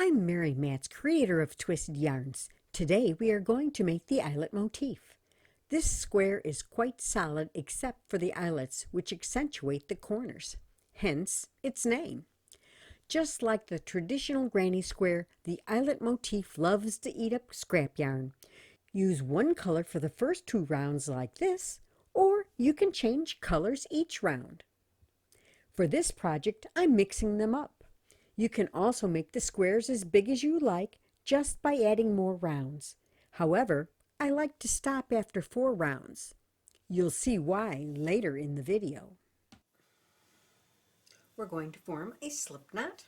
I'm Mary Matz, creator of Twisted Yarns. Today we are going to make the eyelet motif. This square is quite solid except for the eyelets, which accentuate the corners, hence its name. Just like the traditional granny square, the eyelet motif loves to eat up scrap yarn. Use one color for the first 2 rounds like this, or you can change colors each round. For this project, I'm mixing them up. You can also make the squares as big as you like just by adding more rounds. However, I like to stop after 4 rounds. You'll see why later in the video. We're going to form a slip knot,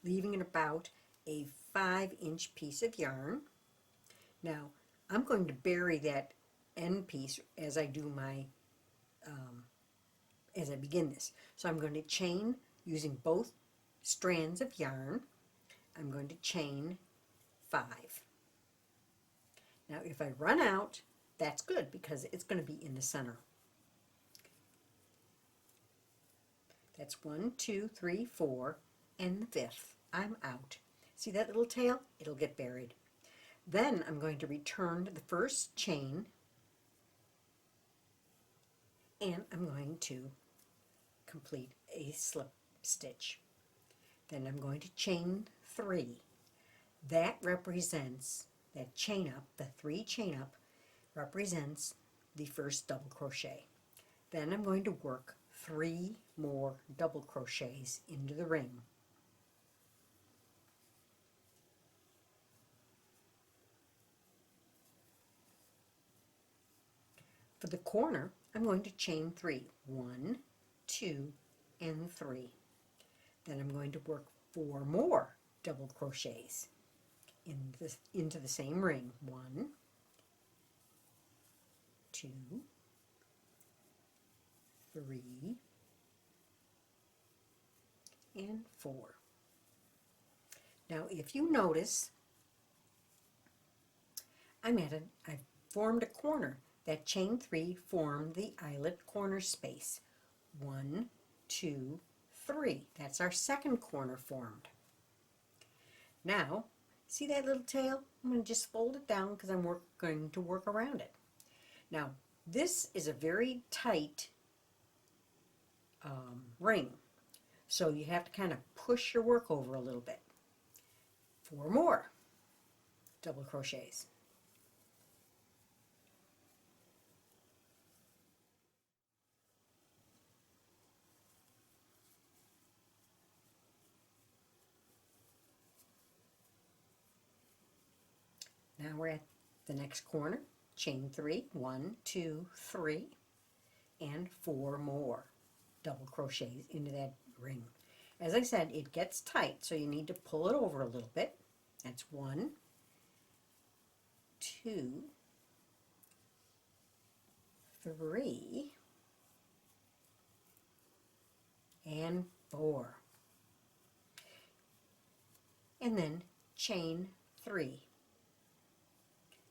leaving it about a 5-inch piece of yarn. Now, I'm going to bury that end piece as I do my as I begin this. So I'm going to chain using both strands of yarn. I'm going to chain 5. Now if I run out, that's good because it's going to be in the center. That's 1, 2, 3, 4, and the 5th. I'm out. See that little tail? It'll get buried. Then I'm going to return to the first chain, and I'm going to complete a slip stitch. Then I'm going to chain 3. That represents, that chain up, the 3 chain up, represents the first double crochet. Then I'm going to work 3 more double crochets into the ring. For the corner, I'm going to chain 3. 1, 2, and 3. Then I'm going to work 4 more double crochets into the same ring. 1, 2, 3, and 4. Now if you notice, I've formed a corner. That chain 3 formed the eyelet corner space. 1, 2, 3. That's our second corner formed. Now, see that little tail? I'm going to just fold it down because I'm going to work around it. Now, this is a very tight ring, so you have to kind of push your work over a little bit. 4 more double crochets. Now we're at the next corner. Chain 3, 1, 2, 3, and 4 more double crochets into that ring. As I said, it gets tight, so you need to pull it over a little bit. That's 1, 2, 3, and 4. And then chain 3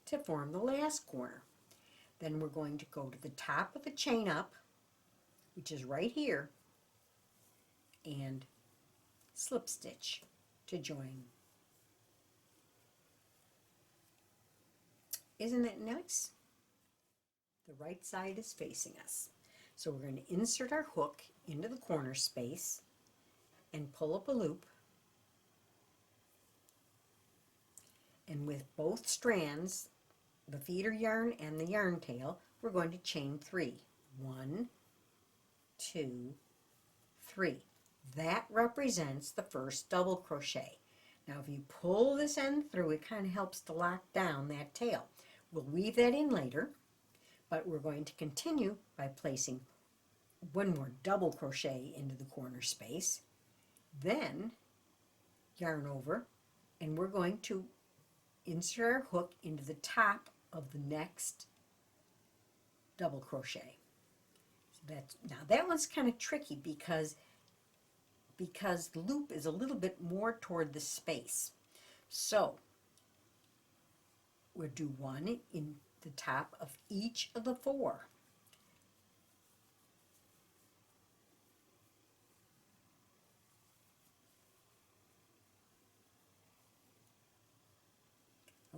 to form the last corner. Then we're going to go to the top of the chain up, which is right here, and slip stitch to join. Isn't that nice? The right side is facing us. So we're going to insert our hook into the corner space and pull up a loop. And with both strands, the feeder yarn and the yarn tail, we're going to chain 3. 1, 2, 3. That represents the first double crochet. Now if you pull this end through, it kind of helps to lock down that tail. We'll weave that in later, but we're going to continue by placing 1 more double crochet into the corner space, then yarn over, and we're going to insert our hook into the top of the next double crochet. So now that one's kind of tricky because the loop is a little bit more toward the space. So we'll do 1 in the top of each of the 4.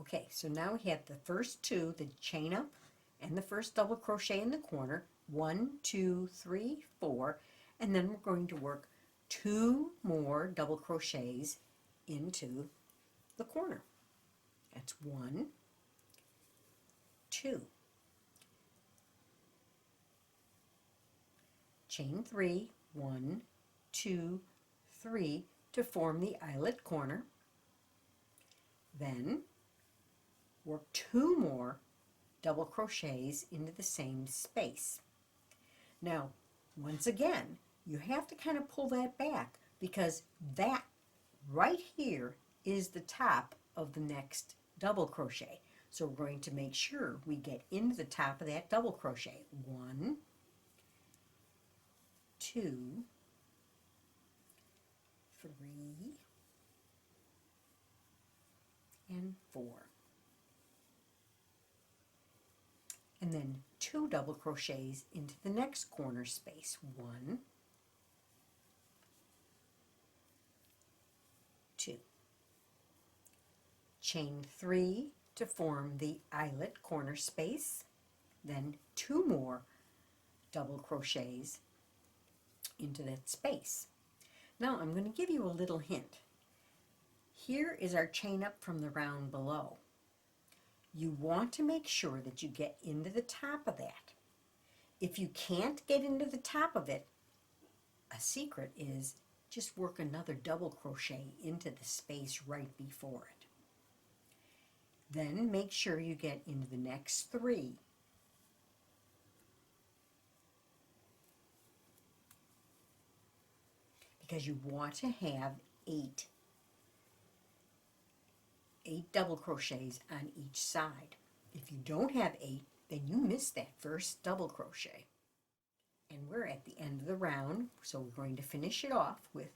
Okay, so now we have the first two, the chain up and the first double crochet in the corner. 1, 2, 3, 4, and then we're going to work 2 more double crochets into the corner. That's 1, 2. Chain 3, 1, 2, 3 to form the eyelet corner. Then work 2 more double crochets into the same space. Now, once again, you have to kind of pull that back because that right here is the top of the next double crochet. So we're going to make sure we get into the top of that double crochet. 1, 2, 3, and 4. And then 2 double crochets into the next corner space. 1, 2. Chain 3 to form the eyelet corner space. Then 2 more double crochets into that space. Now I'm going to give you a little hint. Here is our chain up from the round below. You want to make sure that you get into the top of that. If you can't get into the top of it, a secret is just work another double crochet into the space right before it. Then make sure you get into the next 3. Because you want to have 8 double crochets on each side. If you don't have 8, then you miss that first double crochet. And we're at the end of the round, so we're going to finish it off with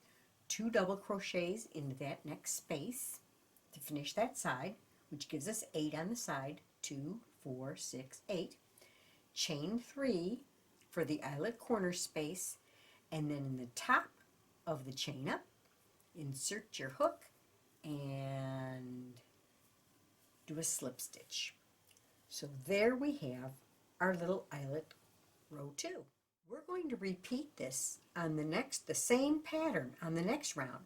2 double crochets into that next space to finish that side, which gives us 8 on the side. 2, 4, 6, 8. Chain 3 for the eyelet corner space, and then in the top of the chain up, insert your hook and do a slip stitch. So there we have our little eyelet row 2. We're going to repeat this on the same pattern on the next round.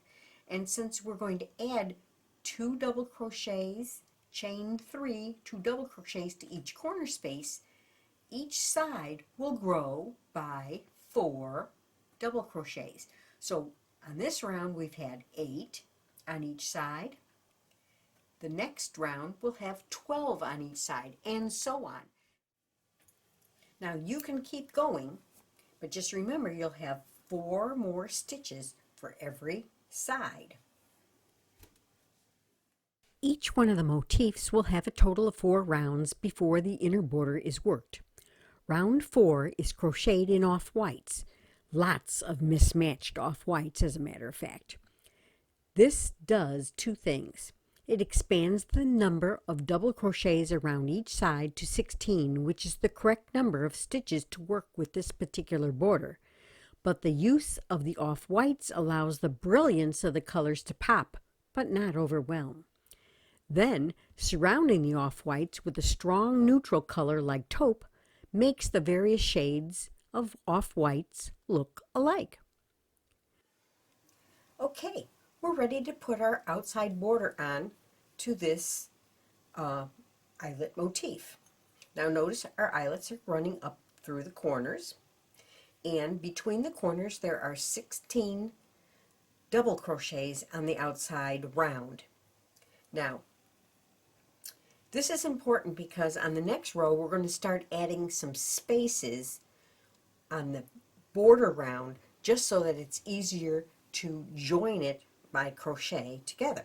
And since we're going to add 2 double crochets, chain 3, 2 double crochets to each corner space, each side will grow by 4 double crochets. So on this round we've had 8 on each side. The next round we'll have 12 on each side, and so on. Now you can keep going, but just remember you'll have 4 more stitches for every side. Each one of the motifs will have a total of 4 rounds before the inner border is worked. Round 4 is crocheted in off-whites. Lots of mismatched off-whites, as a matter of fact. This does 2 things. It expands the number of double crochets around each side to 16, which is the correct number of stitches to work with this particular border. But the use of the off-whites allows the brilliance of the colors to pop, but not overwhelm. Then, surrounding the off-whites with a strong neutral color like taupe makes the various shades of off-whites look alike. Okay, we're ready to put our outside border on to this eyelet motif. Now notice our eyelets are running up through the corners, and between the corners there are 16 double crochets on the outside round. Now this is important because on the next row we're going to start adding some spaces on the border round just so that it's easier to join it by crochet together.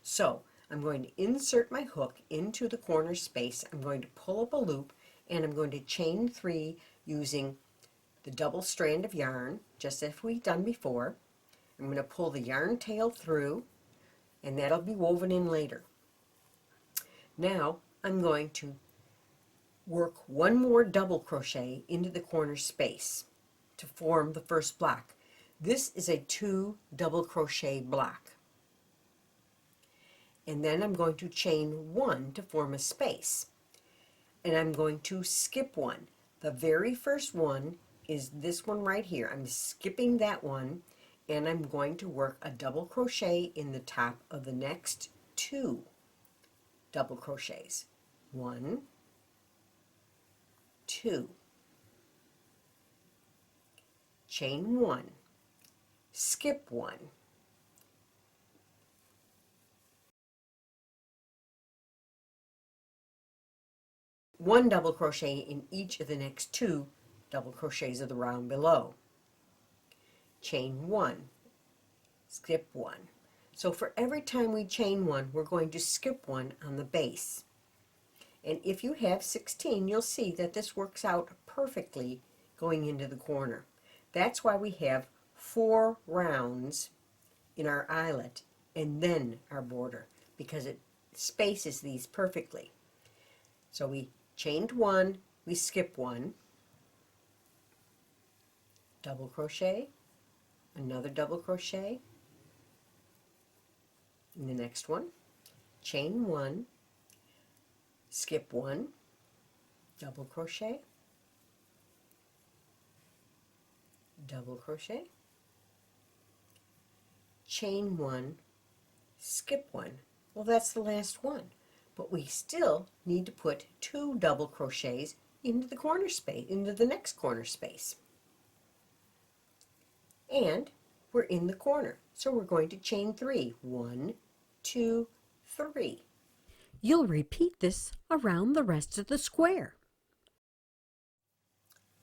So I'm going to insert my hook into the corner space. I'm going to pull up a loop and I'm going to chain 3 using the double strand of yarn, just as we've done before. I'm going to pull the yarn tail through, and that'll be woven in later. Now I'm going to work 1 more double crochet into the corner space to form the first block. This is a 2 double crochet block. and then I'm going to chain 1 to form a space, and I'm going to skip 1. The very first one is this one right here. I'm skipping that one, and I'm going to work a double crochet in the top of the next 2 double crochets. 1, 2, chain 1, skip 1, one double crochet in each of the next 2 double crochets of the round below, chain 1, skip 1. So for every time we chain 1, we're going to skip 1 on the base. And if you have 16, you'll see that this works out perfectly going into the corner. That's why we have 4 rounds in our eyelet and then our border, because it spaces these perfectly. So we chained 1, we skip 1, double crochet, another double crochet in the next one, chain 1, skip 1, double crochet, double crochet, chain 1, skip 1. Well, that's the last one, but we still need to put 2 double crochets into the corner space, into the next corner space. And we're in the corner, so we're going to chain 3. 1, 2, 3. You'll repeat this around the rest of the square.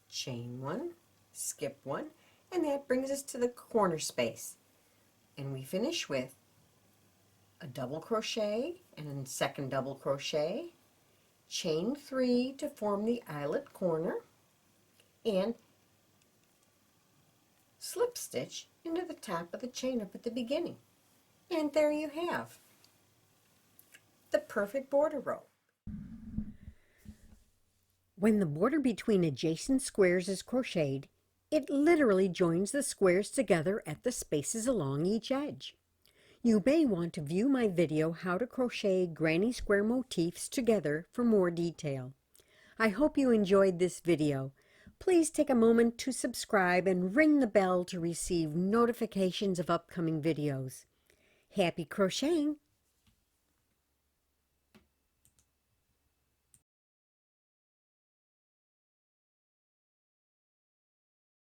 Chain 1, skip 1, and that brings us to the corner space. And we finish with a double crochet and a second double crochet, chain 3 to form the eyelet corner, and slip stitch into the top of the chain up at the beginning. And there you have the perfect border row. When the border between adjacent squares is crocheted, it literally joins the squares together at the spaces along each edge. You may want to view my video how to crochet granny square motifs together for more detail. I hope you enjoyed this video. Please take a moment to subscribe and ring the bell to receive notifications of upcoming videos. Happy crocheting!